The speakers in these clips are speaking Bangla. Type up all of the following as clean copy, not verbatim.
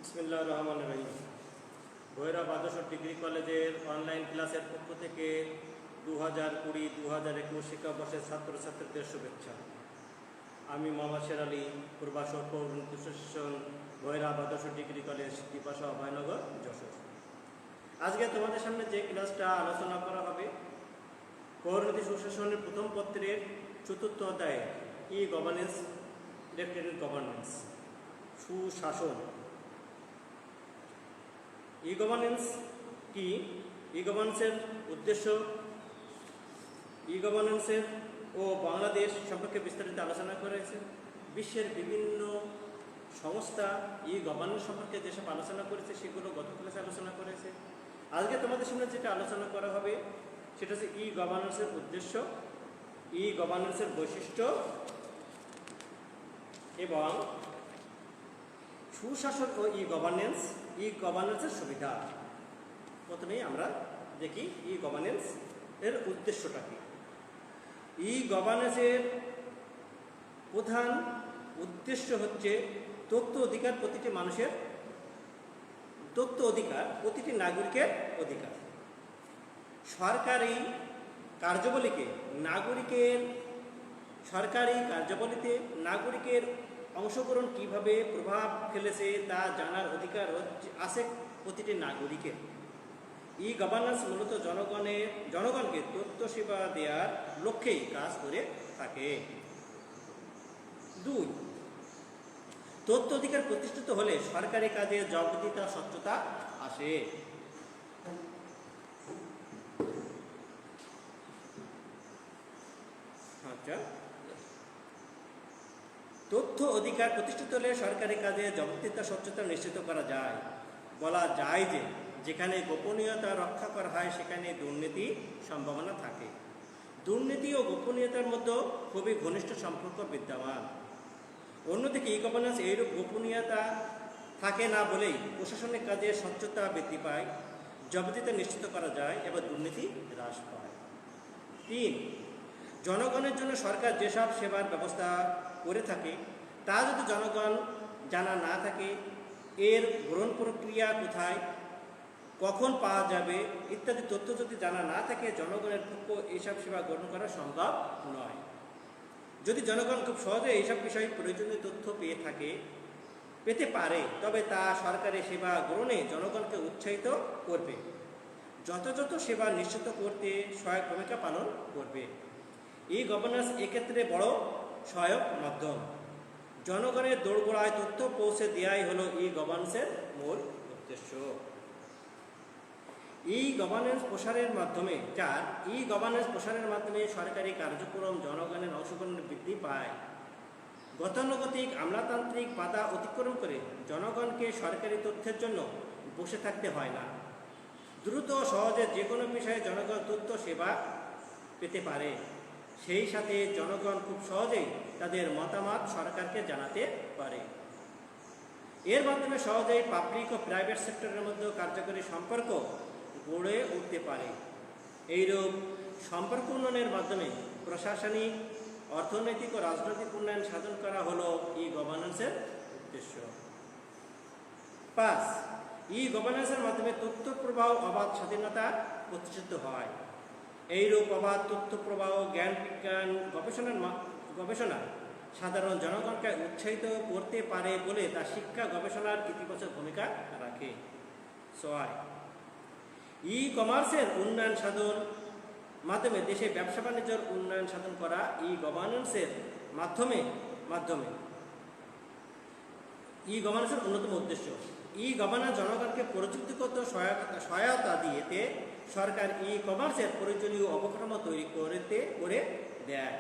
বিসমিল্লাহির রহমানির রহিম। ভৈরব আদর্শ ডিগ্রি কলেজের অনলাইন ক্লাসের পক্ষ থেকে 2020-2021 শিক্ষাবর্ষের ছাত্রছাত্রীদের শুভেচ্ছা। আমি মোহাম্মদ শের আলী, প্রভাষক পৌরনীতি অ্যাসোসিয়েশন, ভৈরব আদর্শ ডিগ্রি কলেজ, দ্বীপাশা অভয়নগর, যশোর। আজকে তোমাদের সামনে যে ক্লাসটা আলোচনা করা হবে, পৌরনীতি অ্যাসোসিয়েশনের প্রথম পত্রের 4th অধ্যায়ে ই গভর্নেন্স, ইলেকট্রনিক গভর্নেন্স, সুশাসন। ই গভর্নেন্স কি? ই গভর্নেন্সের উদ্দেশ্য, ই গভর্নেন্সের ও বাংলাদেশ সম্পর্কে বিস্তারিত আলোচনা করেছে। বিশ্বের বিভিন্ন সংস্থা ই গভর্নেন্স সম্পর্কে যেসব আলোচনা করেছে সেগুলো গত ক্লাসে আলোচনা করেছে। আজকে তোমাদের সামনে যেটা আলোচনা করা হবে সেটা হচ্ছে ই গভর্নেন্সের উদ্দেশ্য, ই গভর্নেন্সের বৈশিষ্ট্য এবং সুশাসন ও ই গভর্নেন্সের সুবিধা। প্রথমেই আমরা দেখি ই গভর্নেন্স এর উদ্দেশ্যটা কি। ই গভর্নেন্সের প্রধান উদ্দেশ্য হচ্ছে তথ্য অধিকার, প্রতিটি মানুষের তথ্য অধিকার, প্রতিটি নাগরিকের অধিকার। সরকারি কার্যাবলীতে নাগরিকের অংশগ্রহণ কিভাবে প্রভাব ফেলেছে তা জানার অধিকার আছে প্রতিটি নাগরিকের। ই গভর্নেন্স মূলত জনগণকে তথ্য সেবা দেওয়ার লক্ষ্যেই কাজ করে থাকে। 2, তথ্য অধিকার প্রতিষ্ঠিত হলে সরকারি কাজে জবাবদিহিতা, স্বচ্ছতা আসে। আচ্ছা, তথ্য অধিকার প্রতিষ্ঠিত হলে সরকারি কাজে জবাবদিহিতা, স্বচ্ছতা নিশ্চিত করা যায়। বলা যায় যে যেখানে গোপনীয়তা রক্ষা করা হয় সেখানে দুর্নীতি সম্ভাবনা থাকে। দুর্নীতি ও গোপনীয়তার মধ্যে খুবই ঘনিষ্ঠ সম্পর্ক বিদ্যমান। অন্যদিকে ই গভর্নেন্স এইরূপ গোপনীয়তা থাকে না বলেই প্রশাসনিক কাজে স্বচ্ছতা বৃদ্ধি পায়, জবাবদিহিতা নিশ্চিত করা যায় এবং দুর্নীতি হ্রাস পায়। 3, জনগণের জন্য সরকার যেসব সেবার ব্যবস্থা করে থাকে তা যদি জনগণ জানা না থাকে, এর গ্রহণ প্রক্রিয়া কোথায়, কখন পাওয়া যাবে ইত্যাদি তথ্য যদি জানা না থাকে, জনগণের পক্ষে এইসব সেবা গ্রহণ করা সম্ভব নয়। যদি জনগণ খুব সহজে এইসব বিষয়ে প্রয়োজনীয় তথ্য পেতে পারে, তবে তা সরকারি সেবা গ্রহণে জনগণকে উৎসাহিত করবে, যথাযথ সেবা নিশ্চিত করতে সহায়ক ভূমিকা পালন করবে। ই গভর্নেন্স এক্ষেত্রে বড় সহায়ক মাধ্যম। জনগণের দোরগোড়ায় তথ্য পৌঁছে দেওয়াই হলো ই গভর্নেন্সের মূল উদ্দেশ্য। ই গভর্নেন্স প্রসারের মাধ্যমে সরকারি কার্যক্রম জনগণের অংশগ্রহণ বৃদ্ধি পায়। গতানুগতিক আমলাতান্ত্রিক বাধা অতিক্রম করে জনগণকে সরকারি তথ্যের জন্য বসে থাকতে হয় না। দ্রুত ও সহজে যে কোনো বিষয়ে জনগণ তথ্য সেবা পেতে পারে। সেই সাথে জনগণ খুব সহজেই তাদের মতামত সরকারকে জানাতে পারে। এর মাধ্যমে সহজেই পাবলিক ও প্রাইভেট সেক্টরের মধ্যে কার্যকরী সম্পর্ক গড়ে উঠতে পারে। এইরূপ সম্পর্ক উন্নয়নের মাধ্যমে প্রশাসনিক, অর্থনৈতিক ও রাজনৈতিক উন্নয়ন সাধন করা হলো ই গভর্নেন্সের উদ্দেশ্য। 5, ই গভর্নেন্সের মাধ্যমে তথ্য প্রবাহ, অবাধ স্বাধীনতা প্রতিষ্ঠিত হয়। এইরূপ অবাধ তথ্য প্রবাহ, জ্ঞান বিজ্ঞান গবেষণা সাধারণ জনগণকে উৎসাহিত করতে পারে বলে তা শিক্ষা গবেষণার ইতিবাচক ভূমিকা রাখে। 6, ই কমার্সের উন্নয়ন সাধন মাধ্যমে দেশে ব্যবসা বাণিজ্যের উন্নয়ন সাধন করা ই গভর্নেন্সের অন্যতম উদ্দেশ্য। ই গভর্নেন্স জনগণকে প্রযুক্তিগত সহায়তা দিতে সরকার ই কমার্সের প্রয়োজনীয় অবকাঠামো তৈরি করে দেয়।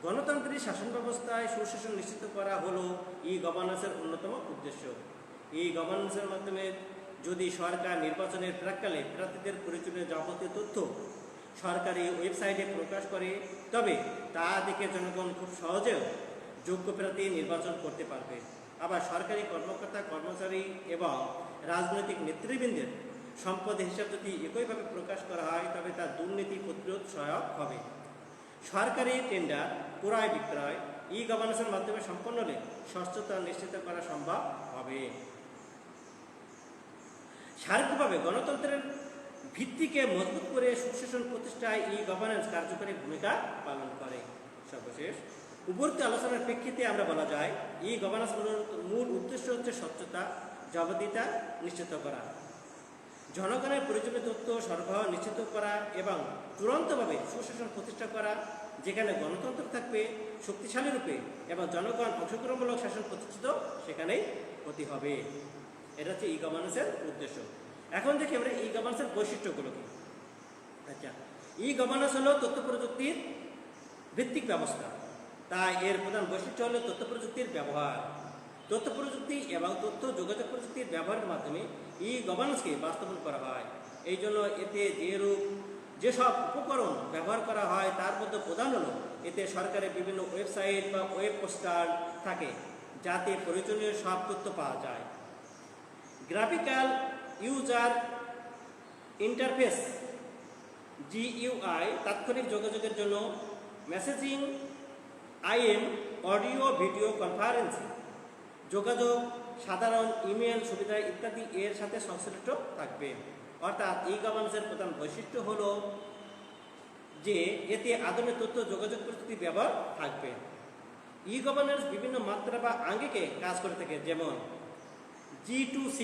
গণতান্ত্রিক শাসন ব্যবস্থায় সুশাসন নিশ্চিত করা হলো ই গভর্নেন্সের অন্যতম উদ্দেশ্য। ই গভর্নেন্সের মাধ্যমে যদি সরকার নির্বাচনের প্রাক্কালে প্রার্থীদের প্রয়োজনীয় যাবতীয় তথ্য সরকারি ওয়েবসাইটে প্রকাশ করে, তবে তা দেখে জনগণ খুব সহজেও যোগ্য প্রার্থী নির্বাচন করতে পারবে। আবার সরকারি কর্মকর্তা, কর্মচারী এবং রাজনৈতিক নেতৃবৃন্দের সম্পদের হিসাব যদি একইভাবে প্রকাশ করা হয়, তবে তা দুর্নীতি প্রতিরোধ সহায়ক হবে। সরকারি টেন্ডার, ক্রয় বিক্রয়, ই গভর্নেন্সের মাধ্যমে সম্পন্ন হলে স্বচ্ছতা নিশ্চিত করা সম্ভব হবে। সার্বিকভাবে গণতন্ত্রের ভিত্তিকে মজবুত করে সুশাসন প্রতিষ্ঠায় ই গভর্নেন্স কার্যকরী ভূমিকা পালন করে। সর্বশেষ উপরোক্ত আলোচনার প্রেক্ষিতে আমরা বলা যায় ই গভর্নেন্স মূল উদ্দেশ্য হচ্ছে স্বচ্ছতা, জবাবদিহিতা নিশ্চিত করা, জনগণের প্রয়োজনীয় তথ্য সরবরাহ নিশ্চিত করা এবং চূড়ান্তভাবে সুশাসন প্রতিষ্ঠা করা, যেখানে গণতন্ত্র থাকবে শক্তিশালী রূপে এবং জনগণ অংশগ্রহণমূলক শাসন প্রতিষ্ঠিত সেখানেই হতে হবে। এটা হচ্ছে ই গভর্নেন্সের উদ্দেশ্য। এখন দেখি আমরা ই গভর্নেন্সের বৈশিষ্ট্যগুলো কি। আচ্ছা, ই গভর্নেন্স হলো তথ্য প্রযুক্তির ভিত্তিক ব্যবস্থা, তাই এর প্রধান বৈশিষ্ট্য হলো তথ্য প্রযুক্তির ব্যবহার। তথ্য প্রযুক্তি এবং তথ্য যোগাযোগ প্রযুক্তির ব্যবহারের মাধ্যমে ই গভর্নেন্সকে বাস্তবায়ন করা হয়। এই জন্য এতে যেসব উপকরণ ব্যবহার করা হয় তার মধ্যে প্রধান হলো এতে সরকারের বিভিন্ন ওয়েবসাইট বা ওয়েব পোস্টার থাকে, যাতে প্রয়োজনীয় সব তথ্য পাওয়া যায়। গ্রাফিক্যাল ইউজার ইন্টারফেস GUI তাৎক্ষণিক যোগাযোগের জন্য, messaging, IM audio video conferencing যোগাযোগ, সাধারণ ইমেল সুবিধা ইত্যাদি এর সাথে সংশ্লিষ্ট থাকবে। অর্থাৎ ই গভর্নেন্সের প্রধান বৈশিষ্ট্য হলো যে এতে আধুনিক তথ্য যোগাযোগ প্রযুক্তি ব্যবহার থাকবে। ই গভর্নেন্স বিভিন্ন মাত্রা বা আঙ্গিকে কাজ করে থাকে, যেমন G2C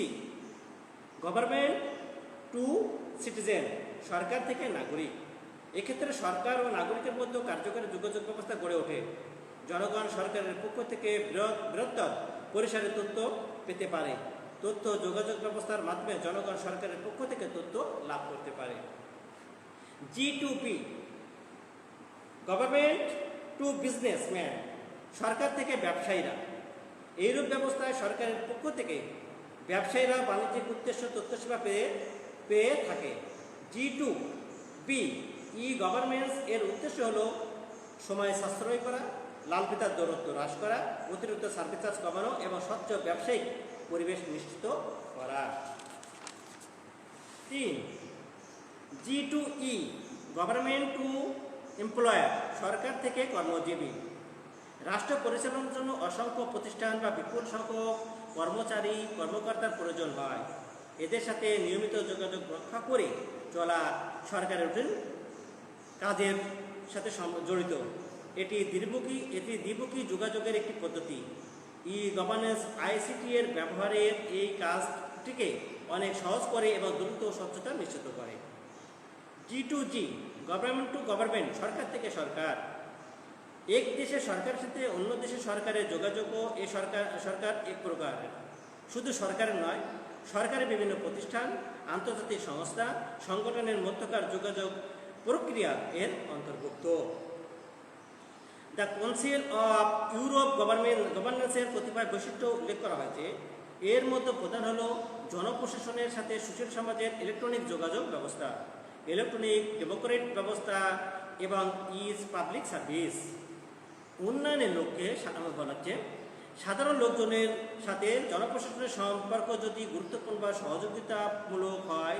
গভর্নমেন্ট টু সিটিজেন, সরকার থেকে নাগরিক। এক্ষেত্রে সরকার ও নাগরিকের মধ্যে কার্যকরী যোগাযোগ ব্যবস্থা গড়ে ওঠে। জনগণ সরকারের পক্ষ থেকে বৃহত্তর পরিসরে তথ্য পেতে পারে। তথ্য যোগাযোগ ব্যবস্থার মাধ্যমে জনগণ সরকারের পক্ষ থেকে তথ্য লাভ করতে পারে। G2B গভর্নমেন্ট টু বিজনেসম্যান, সরকার থেকে ব্যবসায়ীরা। এইরূপ ব্যবস্থায় সরকারের পক্ষ থেকে ব্যবসায়ীরা বাণিজ্যিক উদ্দেশ্য তথ্যসেবা পেয়ে থাকে। G2B ই গভর্নেন্স এর উদ্দেশ্য হলো সময় সাশ্রয় করা, লালফিতার দূরত্ব হ্রাস করা, অতিরিক্ত সার্ভিস চার্জ কমানো এবং স্বচ্ছ ব্যবসায়িক পরিবেশ নিশ্চিত করা। 3 G2E গভর্নমেন্ট টু এমপ্লয়ার, সরকার থেকে কর্মজীবী। রাষ্ট্র পরিচালনার জন্য অসংখ্য প্রতিষ্ঠান বা বিপুল সংখ্যক কর্মকর্তার প্রয়োজন হয়। এদের সাথে নিয়মিত যোগাযোগ রক্ষা করে চলা সরকারের কাজের সাথে জড়িত। এটি দ্বিমুখী যোগাযোগের একটি পদ্ধতি। ই গভর্নেন্স ICT এর ব্যবহারের এই কাজটিকে অনেক সহজ করে এবং দ্রুত স্বচ্ছতা নিশ্চিত করে। G2G গভর্নমেন্ট টু গভর্নমেন্ট, সরকার থেকে সরকার। এক দেশের সরকারের সাথে অন্য দেশের সরকারের যোগাযোগও এই সরকার এক প্রকার। শুধু সরকারের নয়, সরকারের বিভিন্ন প্রতিষ্ঠান, আন্তর্জাতিক সংস্থা, সংগঠনের মধ্যকার যোগাযোগ প্রক্রিয়া এর অন্তর্ভুক্ত। দ্য কাউন্সিল অফ ইউরোপ গভর্নেন্সের কতিপয় বৈশিষ্ট্য উল্লেখ করা হয়েছে। এর মধ্যে প্রধান হলো জনপ্রশাসনের সাথে সুশীল সমাজের ইলেকট্রনিক যোগাযোগ ব্যবস্থা, ইলেকট্রনিক ডেমোক্রেট ব্যবস্থা এবং পাবলিক সার্ভিস। উন্নয়নের লক্ষ্যে বলাচ্ছে সাধারণ লোকজনের সাথে জনপ্রশাসনের সম্পর্ক যদি গুরুত্বপূর্ণ বা সহযোগিতামূলক হয়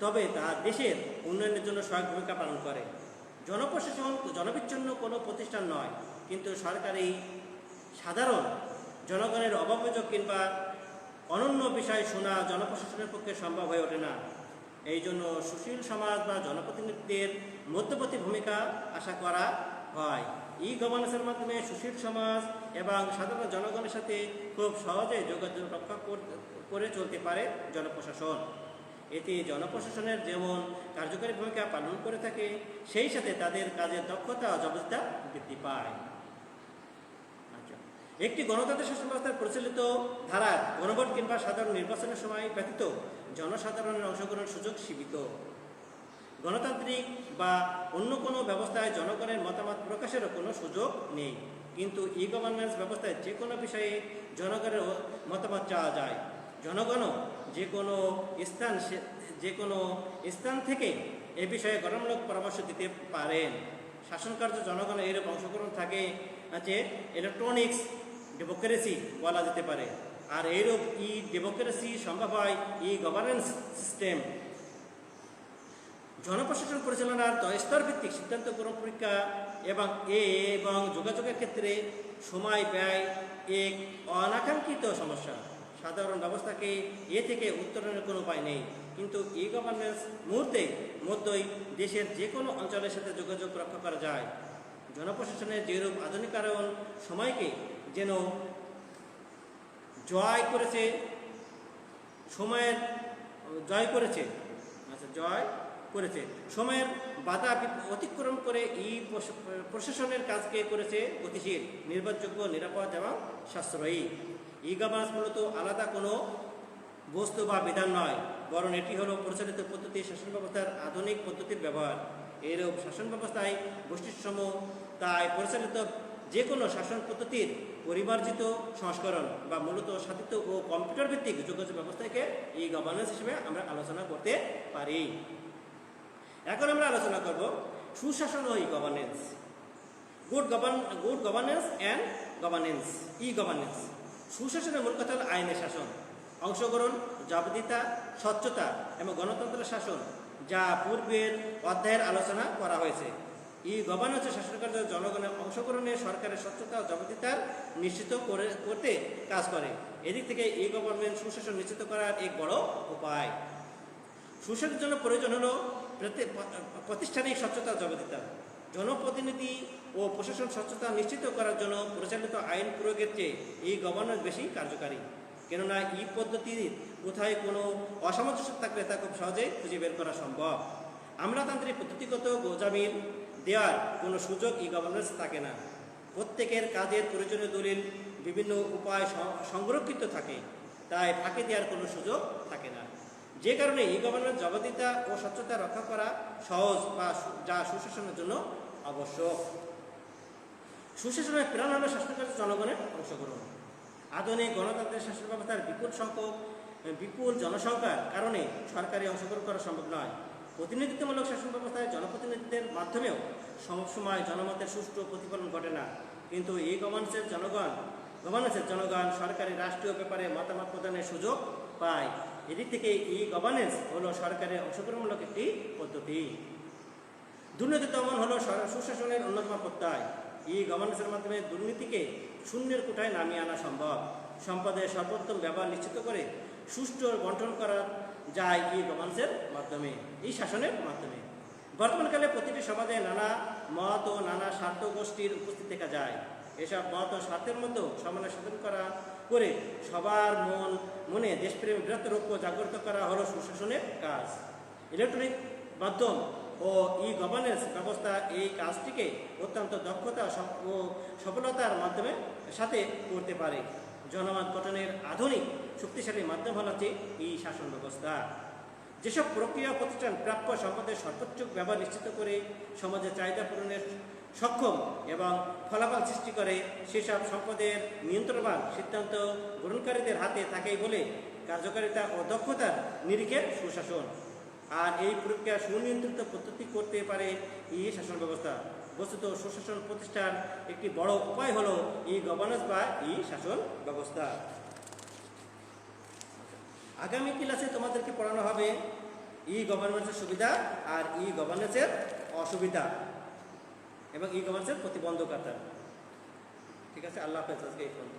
তবে তা দেশের উন্নয়নের জন্য সহায়ক ভূমিকা পালন করে। জনপ্রশাসন জনবিচ্ছিন্ন কোনো প্রতিষ্ঠান নয়, কিন্তু সরকারি সাধারণ জনগণের অভাবযোগ কিংবা অনন্য বিষয় শোনা জনপ্রশাসনের পক্ষে সম্ভব হয়ে ওঠে না। এই জন্য সুশীল সমাজ বা জনপ্রতিনিধিদের মধ্যবর্তী ভূমিকা আশা করা হয়। ই গভর্নেন্সের মাধ্যমে সুশীল সমাজ এবং সাধারণ জনগণের সাথে খুব সহজে যোগাযোগ রক্ষা করে চলতে পারে জনপ্রশাসন। এতে জনপ্রশাসনের যেমন কার্যকরী ভূমিকা পালন করে থাকে, সেই সাথে তাদের কাজের দক্ষতা ও জবাবদিহিতা বৃদ্ধি পায়। একটি গণতান্ত্রিক শাসন ব্যবস্থার পরিচালিত ধারার গণভোট কিংবা সাধারণ নির্বাচনের সময় ব্যতীত জনসাধারণের অংশগ্রহণের সুযোগ সীমিত। গণতান্ত্রিক বা অন্য কোনো ব্যবস্থায় জনগণের মতামত প্রকাশেরও কোনো সুযোগ নেই, কিন্তু ই গভর্নেন্স ব্যবস্থায় যে কোনো বিষয়ে জনগণের মতামত চাওয়া যায়। জনগণও যে কোনো স্থান থেকে এ বিষয়ে গঠনমূলক পরামর্শ দিতে পারেন। শাসন কার্য জনগণের এরূপ অংশগ্রহণ থাকে যে ইলেকট্রনিক্স ডেমোক্রেসি বলা যেতে পারে। আর এইরূপ ডেমোক্রেসি সম্ভব হয় ই গভর্নেন্স সিস্টেম জনপ্রশাসন পরিচালনার স্তর ভিত্তিক সিদ্ধান্ত গ্রহণ পরীক্ষা এবং যোগাযোগের ক্ষেত্রে সময় ব্যয় এক অনাকাঙ্ক্ষিত সমস্যা। সাধারণ ব্যবস্থাকে এ থেকে উত্তরণের কোনো উপায় নেই, কিন্তু ই গভর্নেন্স মুহূর্তে মধ্যেই দেশের যে কোনো অঞ্চলের সাথে যোগাযোগ রক্ষা করা যায়। জনপ্রশাসনের যেরূপ আধুনিকায়ন সময়কে যেন জয় করেছে সময়ের বাধা অতিক্রম করে ই প্রশাসনের কাজকে করেছে গতিশীল, নির্ভরযোগ্য, নিরাপদ এবং সাশ্রয়ী। ই গভর্নেন্স মূলত আলাদা কোনো বস্তু বা বিধান নয়, বরং এটি হলো পরিচালিত পদ্ধতি, শাসন ব্যবস্থার আধুনিক পদ্ধতির ব্যবহার। এরূপ শাসন ব্যবস্থায় বৈশিষ্ট্যসমূহ তাই পরিচালিত যে কোনো শাসন পদ্ধতির পরিমার্জিত সংস্করণ বা মূলত সাধিত ও কম্পিউটার ভিত্তিক যোগাযোগ ব্যবস্থাকে ই গভর্নেন্স হিসেবে আমরা আলোচনা করতে পারি। এখন আমরা আলোচনা করব সুশাসন ও e governance. Good governance and governance. E governance সুশাসনের মূল কথা হল আইনের শাসন, অংশগ্রহণ, জবাবদিহিতা, স্বচ্ছতা এবং গণতন্ত্রের শাসন, যা পূর্বের অধ্যায়ের আলোচনা করা হয়েছে। ই গভর্নেন্সের শাসন কার্য জনগণের অংশগ্রহণে সরকারের স্বচ্ছতা ও জবাবদিহিতা নিশ্চিত করতে কাজ করে। এদিক থেকে ই গভর্নমেন্ট সুশাসন নিশ্চিত করার এক বড় উপায়। সুশাসনের জন্য প্রয়োজন হলো প্রাতিষ্ঠানিক স্বচ্ছতা ও জবাবদিহিতা। জনপ্রতিনিধি ও প্রশাসন স্বচ্ছতা নিশ্চিত করার জন্য পরিচালিত আইন প্রয়োগের চেয়ে ই গভর্নেন্স বেশি কার্যকারী, কেননা ই পদ্ধতির কোথায় কোনো অসামঞ্জস্য থাকলে তা খুব সহজে খুঁজে বের করা সম্ভব। আমলাতান্ত্রিক পদ্ধতিগত গোজামিন দেওয়ার কোনো সুযোগ ই গভর্নেন্স থাকে না। প্রত্যেকের কাজের প্রয়োজনীয় দলিল বিভিন্ন উপায় সংরক্ষিত থাকে, তাই ফাঁকি দেওয়ার কোনো সুযোগ থাকে না। যে কারণে ই গভর্নেন্স জবাবদিহিতা ও স্বচ্ছতা রক্ষা করা সহজ বা যা সুশাসনের জন্য আবশ্যক। সুশাসনের প্রাণ হল শাসনকার্য জনগণের অংশগ্রহণ। আধুনিক গণতান্ত্রিক শাসন ব্যবস্থার বিপুল জনসংখ্যার কারণে সরকারি অংশগ্রহণ করা সম্ভব নয়। প্রতিনিধিত্বমূলক শাসন ব্যবস্থায় জনপ্রতিনিধিত্বের মাধ্যমেও সবসময় জনমতের সুষ্ঠু প্রতিফলন ঘটে না, কিন্তু এই গভর্নেন্সের জনগণ সরকারি রাষ্ট্রীয় ব্যাপারে মতামত প্রদানের সুযোগ পায়। এদিক থেকে ই গভর্নেন্স হলো সরকারের অংশগ্রহণমূলক একটি পদ্ধতি। দুর্নীতি দমন হলো সুশাসনের অন্যতম প্রত্যয়। ই গভর্নেন্সের মাধ্যমে দুর্নীতিকে শূন্যের কোঠায় নামিয়ে আনা সম্ভব। সম্পদের সর্বোত্তম ব্যবহার নিশ্চিত করে সুষ্ঠু বন্টন করা যায় ই গভর্নেন্সের মাধ্যমে, এই শাসনের মাধ্যমে। বর্তমানকালে প্রতিটি সমাজে নানা মত ও নানা স্বার্থ গোষ্ঠীর উপস্থিত দেখা যায়। এসব মত ও স্বার্থের মধ্যেও সমন্বয় সাধন করে সবার মনে দেশপ্রেম বৃহত্তর ঐক্য জাগ্রত করা হলো সুশাসনের কাজ। ইলেকট্রনিক মাধ্যম ও ই গভর্নেন্স ব্যবস্থা এই কাজটিকে অত্যন্ত দক্ষতা ও সফলতার মাধ্যমে সাথে করতে পারে। জনমত গঠনের আধুনিক শক্তিশালী মাধ্যম হচ্ছে এই শাসন ব্যবস্থা। যেসব প্রক্রিয়া প্রতিষ্ঠান প্রাপ্য সম্পদের সর্বোচ্চ ব্যবহার নিশ্চিত করে সমাজের চাহিদা পূরণের সক্ষম এবং ফলাফল সৃষ্টি করে, সেসব সম্পদের নিয়ন্ত্রণবান সিদ্ধান্ত গ্রহণকারীদের হাতে থাকেই বলে কার্যকারিতা ও দক্ষতার নিরিখে সুশাসন। আর এই প্রক্রিয়া সুনিয়ন্ত্রিত পদ্ধতি করতে পারে ই শাসন ব্যবস্থা। বস্তুত সুশাসন প্রতিষ্ঠার একটি বড় উপায় হলো ই গভর্নেন্স বা ই শাসন ব্যবস্থা। আগামী ক্লাসে তোমাদেরকে পড়ানো হবে ই গভর্নেন্সের সুবিধা আর ই গভর্নেন্সের অসুবিধা এবং ই গভর্নেন্সের প্রতিবন্ধকতা। ঠিক আছে, আল্লাহ হাফেজ। আজকে এই পর্যন্ত।